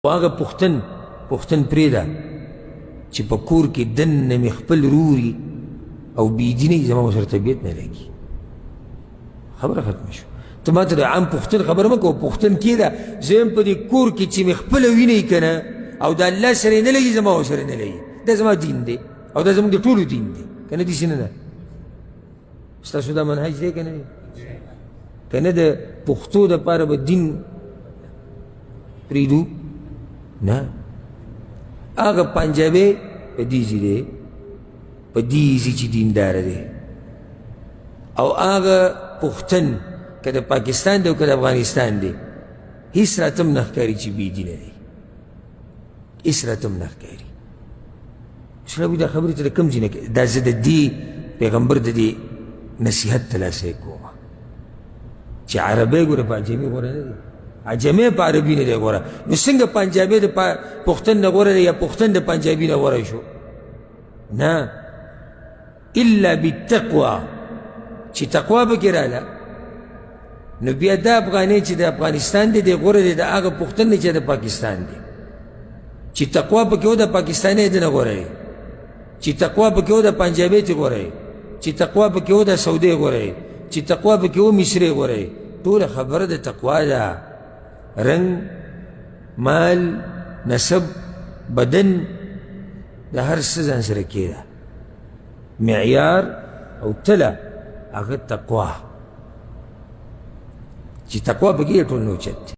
هغه پښتن پرېږده چې په کور کې دننه مې خپل روري او بېدینۍ زما ورسره طبیعت نه لګي. خبره ختمه شوه. ته ما ته د عام پښتون خبره مه کوه، پښتون کېږده زه یم په دې کور کې چې مې خپله وینئ که نه او د الله سره یې نه لګي زما ورسره نه لګي. دا زما دین دی او دا زموږ د ټولو دین دی، که نه داسې نه ده. ستاسو دا منهج دی که نه دی؟ که نه د پښتو دپاره به دین پرېږدو؟ نه. هغه پنجابی په دې ځي دی، په دې ځي چې دینداره دی، او هغه پښتن که د پاکستان دی او که د افغانستان دی هېڅ راته هم نه ښکاري چې بېدینه دی، هېڅ راته هم نه ښکاري. شرابي دا خبرې ته د کوم ځای نه کوي؟ دا زه د دې پیغمبر د دې نصیحت ترلاسه کوم چې عربی ګوره په عجمي غوره نه دی، عجمي په عربي نه دی غوره. نو څنګه پنجابی د پښتن نه غوره دی یا پښتن د پنجابي نه غوره شو؟ نه، الا بالتقوی. چې تقوا پکې راله نو بیا دا افغاني چې د افغانستان دی دی غوره دی د هغه پښتن نه چې د پاکستان دی. چې تقوا پکې و د پاکستاني دی نه غوره دی، چې تقوا پکې و د پنجابي تی غوره دی، چې تقوا پکې و د سعودي غوره دی، چې تقوا پکې و مصري غوره دی. ټوله خبره د تقوا ده. رنګ، مال، نسب، بدن، د هر څه ځان سره کېده. معیار او تله هغه تقوا، چې تقوا پکې ټول نه اوچت دی.